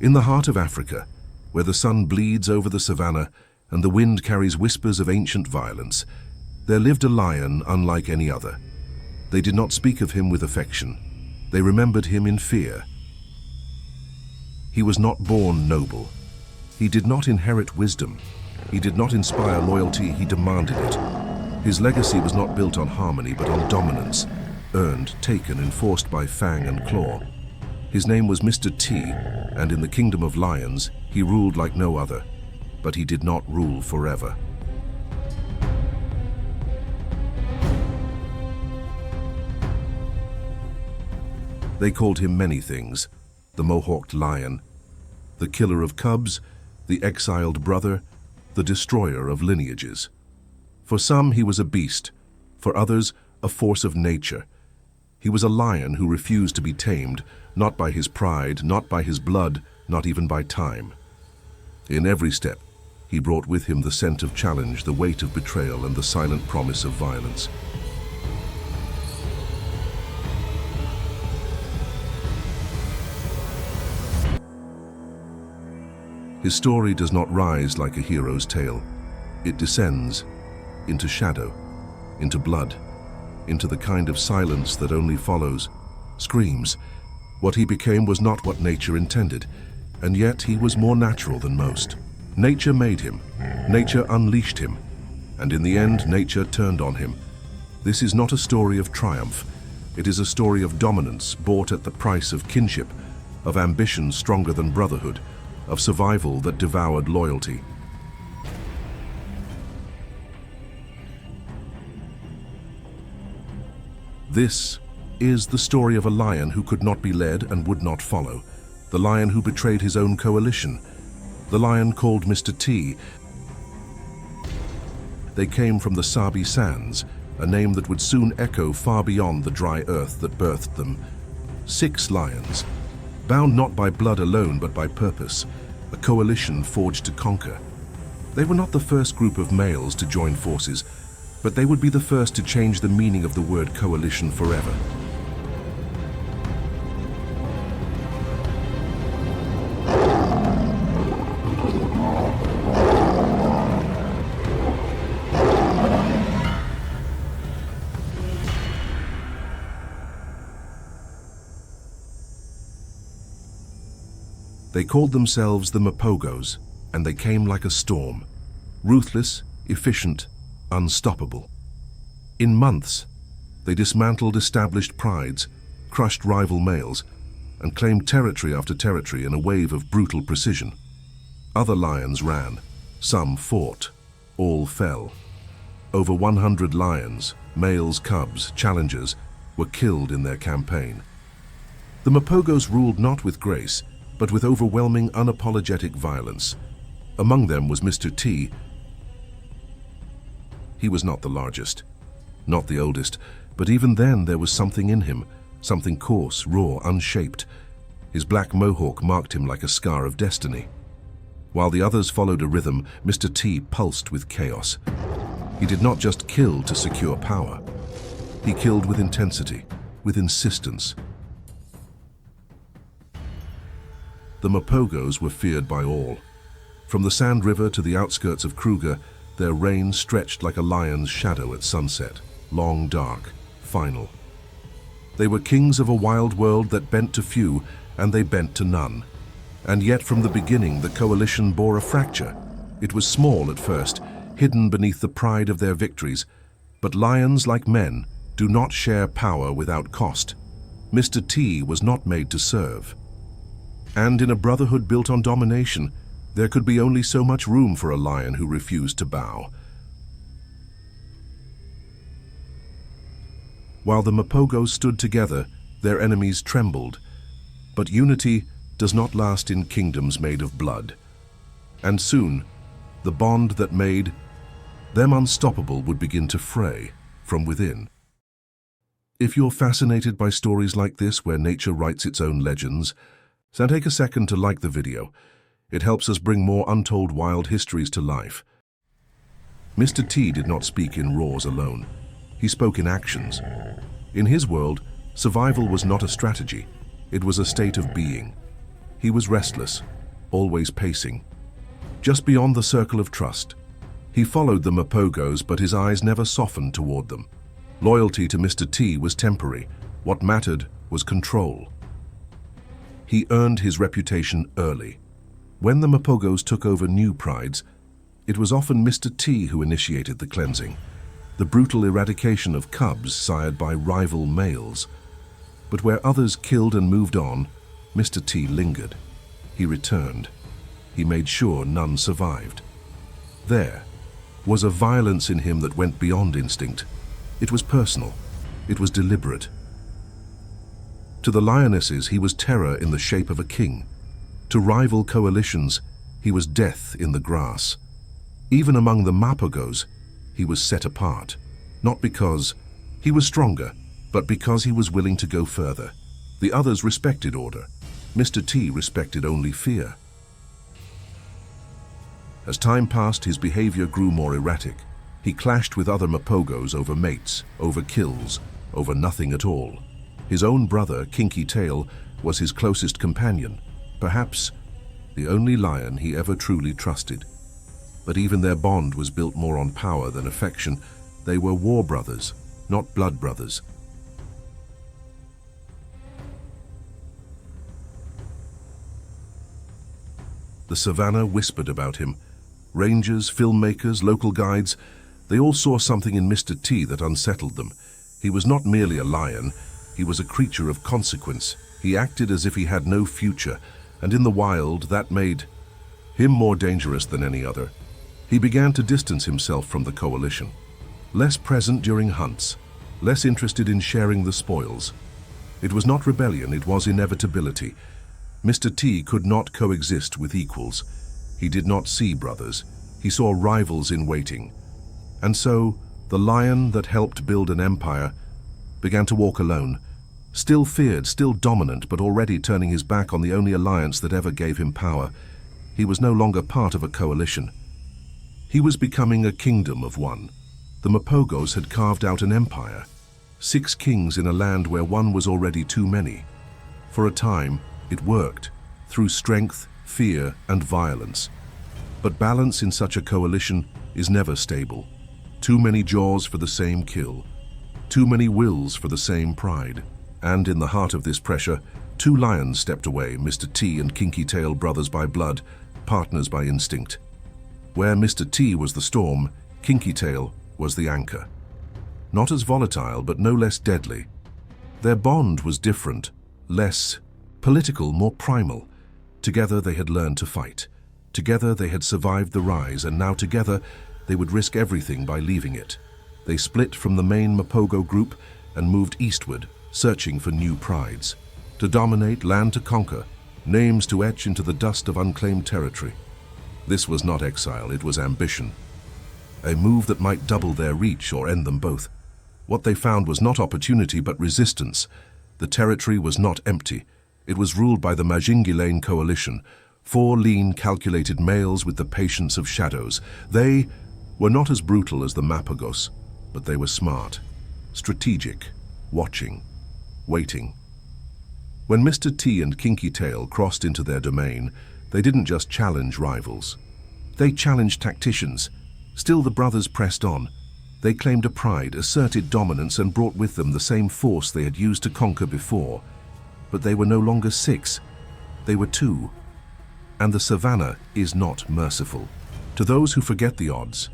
In the heart of Africa, where the sun bleeds over the savannah and the wind carries whispers of ancient violence, there lived a lion unlike any other. They did not speak of him with affection. They remembered him in fear. He was not born noble. He did not inherit wisdom. He did not inspire loyalty, he demanded it. His legacy was not built on harmony, but on dominance, earned, taken, enforced by fang and claw. His name was Mr. T, and in the kingdom of lions, he ruled like no other, but he did not rule forever. They called him many things: the mohawked lion, the killer of cubs, the exiled brother, the destroyer of lineages. For some, he was a beast. For others, a force of nature. He was a lion who refused to be tamed, not by his pride, not by his blood, not even by time. In every step, he brought with him the scent of challenge, the weight of betrayal, and the silent promise of violence. His story does not rise like a hero's tale. It descends into shadow, into blood, into the kind of silence that only follows, screams. What he became was not what nature intended, and yet he was more natural than most. Nature made him, nature unleashed him, and in the end, nature turned on him. This is not a story of triumph. It is a story of dominance bought at the price of kinship, of ambition stronger than brotherhood, of survival that devoured loyalty. This is the story of a lion who could not be led and would not follow, the lion who betrayed his own coalition, the lion called Mr. T. They came from the Sabi Sands, a name that would soon echo far beyond the dry earth that birthed them. 6 lions, bound not by blood alone but by purpose, a coalition forged to conquer. They were not the first group of males to join forces, but they would be the first to change the meaning of the word coalition forever. They called themselves the Mapogos, and they came like a storm, ruthless, efficient, unstoppable. In months, they dismantled established prides, crushed rival males, and claimed territory after territory in a wave of brutal precision. Other lions ran, some fought, all fell. Over 100 lions, males, cubs, challengers, were killed in their campaign. The Mapogos ruled not with grace, but with overwhelming, unapologetic violence. Among them was Mr. T. He was not the largest, not the oldest, but even then there was something in him, something coarse, raw, unshaped. His black mohawk marked him like a scar of destiny. While the others followed a rhythm, Mr. T pulsed with chaos. He did not just kill to secure power. He killed with intensity, with insistence. The Mapogos were feared by all. From the Sand River to the outskirts of Kruger, their reign stretched like a lion's shadow at sunset, long, dark, final. They were kings of a wild world that bent to few, and they bent to none. And yet from the beginning, the coalition bore a fracture. It was small at first, hidden beneath the pride of their victories. But lions, like men, do not share power without cost. Mr. T was not made to serve. And in a brotherhood built on domination, there could be only so much room for a lion who refused to bow. While the Mapogos stood together, their enemies trembled. But unity does not last in kingdoms made of blood. And soon, the bond that made them unstoppable would begin to fray from within. If you're fascinated by stories like this where nature writes its own legends, then take a second to like the video. It helps us bring more untold wild histories to life. Mr. T did not speak in roars alone. He spoke in actions. In his world, survival was not a strategy. It was a state of being. He was restless, always pacing. Just beyond the circle of trust, he followed the Mapogos, but his eyes never softened toward them. Loyalty to Mr. T was temporary. What mattered was control. He earned his reputation early. When the Mapogos took over new prides, it was often Mr. T who initiated the cleansing, the brutal eradication of cubs sired by rival males. But where others killed and moved on, Mr. T lingered. He returned. He made sure none survived. There was a violence in him that went beyond instinct. It was personal. It was deliberate. To the lionesses, he was terror in the shape of a king. To rival coalitions, he was death in the grass. Even among the Mapogos, he was set apart, not because he was stronger, but because he was willing to go further. The others respected order. Mr. T respected only fear. As time passed, his behavior grew more erratic. He clashed with other Mapogos over mates, over kills, over nothing at all. His own brother, Kinky Tale, was his closest companion, perhaps the only lion he ever truly trusted. But even their bond was built more on power than affection. They were war brothers, not blood brothers. The savannah whispered about him. Rangers, filmmakers, local guides, they all saw something in Mr. T that unsettled them. He was not merely a lion, he was a creature of consequence. He acted as if he had no future, and in the wild that made him more dangerous than any other. He began to distance himself from the coalition. Less present during hunts, less interested in sharing the spoils. It was not rebellion, it was inevitability. Mr. T could not coexist with equals. He did not see brothers. He saw rivals in waiting. And so, the lion that helped build an empire began to walk alone. Still feared, still dominant, but already turning his back on the only alliance that ever gave him power. He was no longer part of a coalition. He was becoming a kingdom of one. The Mapogos had carved out an empire. 6 kings in a land where one was already too many. For a time, it worked, through strength, fear, and violence. But balance in such a coalition is never stable. Too many jaws for the same kill. Too many wills for the same pride. And in the heart of this pressure, 2 lions stepped away, Mr. T and Kinky Tale, brothers by blood, partners by instinct. Where Mr. T was the storm, Kinky Tale was the anchor. Not as volatile, but no less deadly. Their bond was different, less political, more primal. Together they had learned to fight. Together they had survived the rise, and now together they would risk everything by leaving it. They split from the main Mapogo group and moved eastward, searching for new prides. To dominate, land to conquer, names to etch into the dust of unclaimed territory. This was not exile, it was ambition. A move that might double their reach or end them both. What they found was not opportunity but resistance. The territory was not empty. It was ruled by the Majingilain coalition, 4 lean, calculated males with the patience of shadows. They were not as brutal as the Mapogos, but they were smart, strategic, watching, waiting. When Mr. T and Kinky Tale crossed into their domain, they didn't just challenge rivals. They challenged tacticians. Still the brothers pressed on. They claimed a pride, asserted dominance, and brought with them the same force they had used to conquer before. But they were no longer 6. They were 2. And the savannah is not merciful. To those who forget the odds,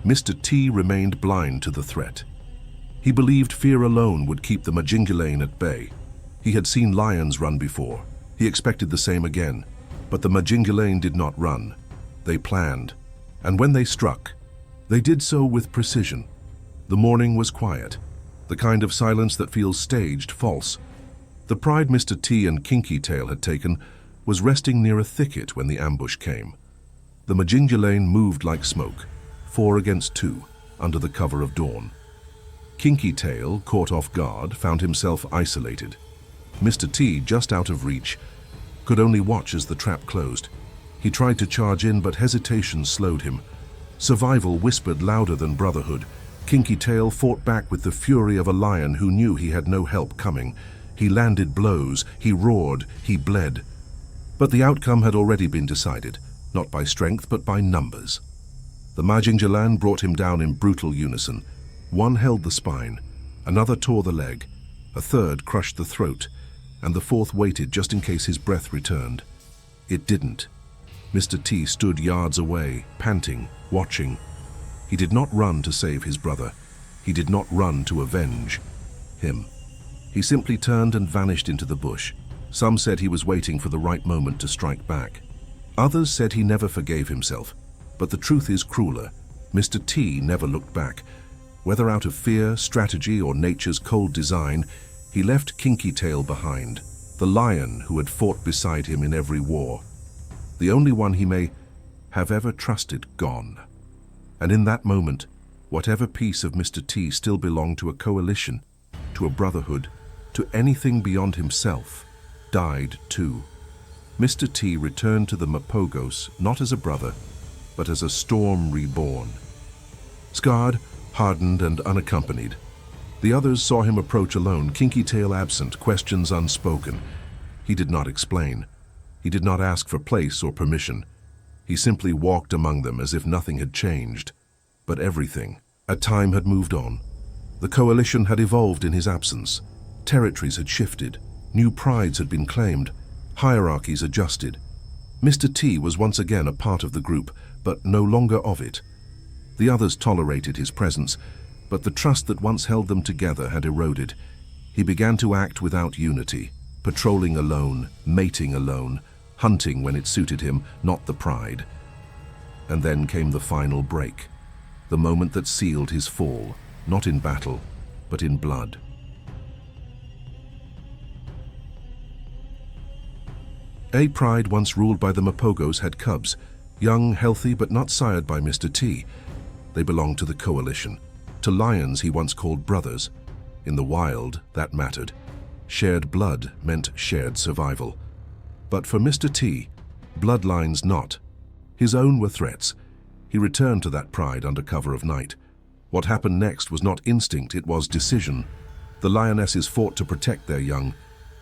Mr. T remained blind to the threat. He believed fear alone would keep the Majingilain at bay. He had seen lions run before. He expected the same again. But the Majingilain did not run. They planned. And when they struck, they did so with precision. The morning was quiet, the kind of silence that feels staged, false. The pride Mr. T and Kinky Tale had taken was resting near a thicket when the ambush came. The Majingilain moved like smoke, 4 against 2, under the cover of dawn. Kinky Tale, caught off guard, found himself isolated. Mr. T, just out of reach, could only watch as the trap closed. He tried to charge in, but hesitation slowed him. Survival whispered louder than brotherhood. Kinky Tale fought back with the fury of a lion who knew he had no help coming. He landed blows, he roared, he bled. But the outcome had already been decided, not by strength but by numbers. The Majingjalan brought him down in brutal unison. One held the spine, another tore the leg, a third crushed the throat, and the fourth waited just in case his breath returned. It didn't. Mr. T stood yards away, panting, watching. He did not run to save his brother. He did not run to avenge him. He simply turned and vanished into the bush. Some said he was waiting for the right moment to strike back. Others said he never forgave himself. But the truth is crueler. Mr. T never looked back. Whether out of fear, strategy, or nature's cold design, he left Kinky Tale behind, the lion who had fought beside him in every war. The only one he may have ever trusted gone. And in that moment, whatever piece of Mr. T still belonged to a coalition, to a brotherhood, to anything beyond himself, died too. Mr. T returned to the Mapogos not as a brother, but as a storm reborn. Scarred, hardened, and unaccompanied. The others saw him approach alone, Kinky Tale absent, questions unspoken. He did not explain. He did not ask for place or permission. He simply walked among them as if nothing had changed. But everything. A time had moved on. The coalition had evolved in his absence. Territories had shifted. New prides had been claimed. Hierarchies adjusted. Mr. T was once again a part of the group, but no longer of it. The others tolerated his presence, but the trust that once held them together had eroded. He began to act without unity, patrolling alone, mating alone, hunting when it suited him, not the pride. And then came the final break, the moment that sealed his fall, not in battle, but in blood. A pride once ruled by the Mapogos had cubs, young, healthy, but not sired by Mr. T. They belonged to the coalition, to lions he once called brothers. In the wild, that mattered. Shared blood meant shared survival. But for Mr. T, bloodlines not. His own were threats. He returned to that pride under cover of night. What happened next was not instinct, it was decision. The lionesses fought to protect their young.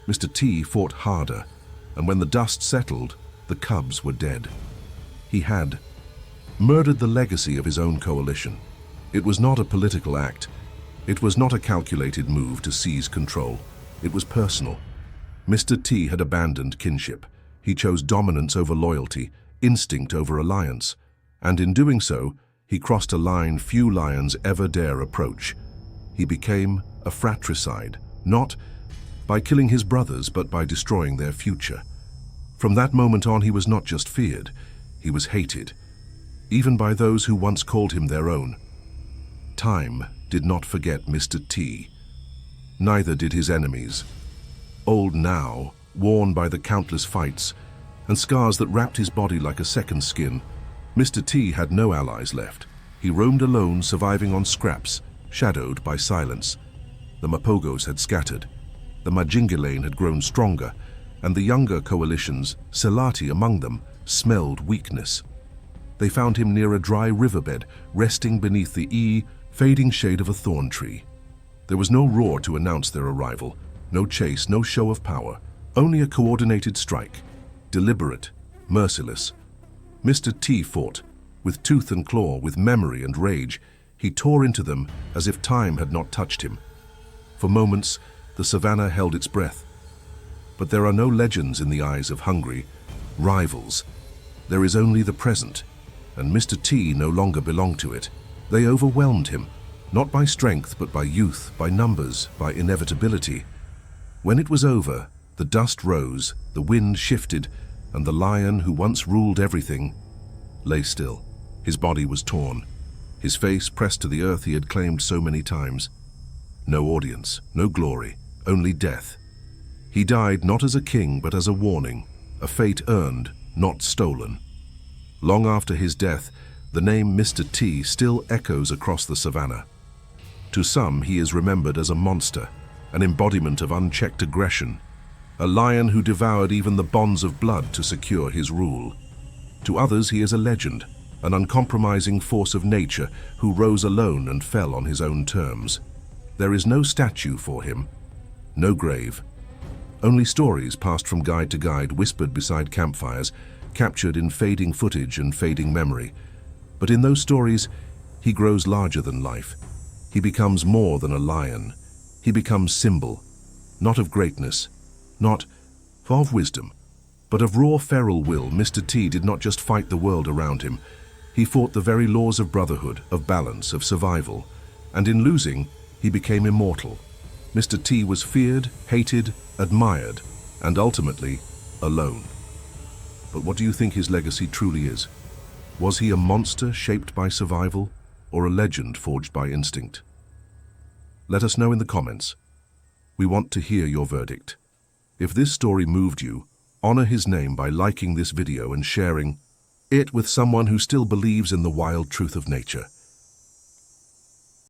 Mr. T fought harder, and when the dust settled, the cubs were dead. He had murdered the legacy of his own coalition. It was not a political act. It was not a calculated move to seize control. It was personal. Mr. T had abandoned kinship. He chose dominance over loyalty, instinct over alliance. And in doing so, he crossed a line few lions ever dare approach. He became a fratricide, not by killing his brothers, but by destroying their future. From that moment on, he was not just feared, he was hated, even by those who once called him their own. Time did not forget Mr. T. Neither did his enemies. Old now, worn by the countless fights, and scars that wrapped his body like a second skin, Mr. T had no allies left. He roamed alone, surviving on scraps, shadowed by silence. The Mapogos had scattered. The Majingjalan had grown stronger, and the younger coalitions, Selati among them, smelled weakness. They found him near a dry riverbed, resting beneath the fading shade of a thorn tree. There was no roar to announce their arrival, no chase, no show of power, only a coordinated strike, deliberate, merciless. Mr. T fought, with tooth and claw, with memory and rage. He tore into them as if time had not touched him. For moments, the savannah held its breath. But there are no legends in the eyes of hungry rivals. There is only the present, and Mr. T no longer belonged to it. They overwhelmed him, not by strength, but by youth, by numbers, by inevitability. When it was over, the dust rose, the wind shifted, and the lion who once ruled everything lay still. His body was torn, his face pressed to the earth he had claimed so many times. No audience, no glory, only death. He died not as a king, but as a warning, a fate earned, not stolen. Long after his death, the name Mr. T still echoes across the savannah. To some, he is remembered as a monster, an embodiment of unchecked aggression, a lion who devoured even the bonds of blood to secure his rule. To others, he is a legend, an uncompromising force of nature who rose alone and fell on his own terms. There is no statue for him, no grave, Only stories passed from guide to guide, whispered beside campfires, captured in fading footage and fading memory. But in those stories, he grows larger than life. He becomes more than a lion. He becomes symbol, not of greatness, not of wisdom, but of raw feral will. Mr. T did not just fight the world around him. He fought the very laws of brotherhood, of balance, of survival. And in losing, he became immortal. Mr. T was feared, hated, admired, and ultimately, alone. But what do you think his legacy truly is? Was he a monster shaped by survival, or a legend forged by instinct? Let us know in the comments. We want to hear your verdict. If this story moved you, honor his name by liking this video and sharing it with someone who still believes in the wild truth of nature.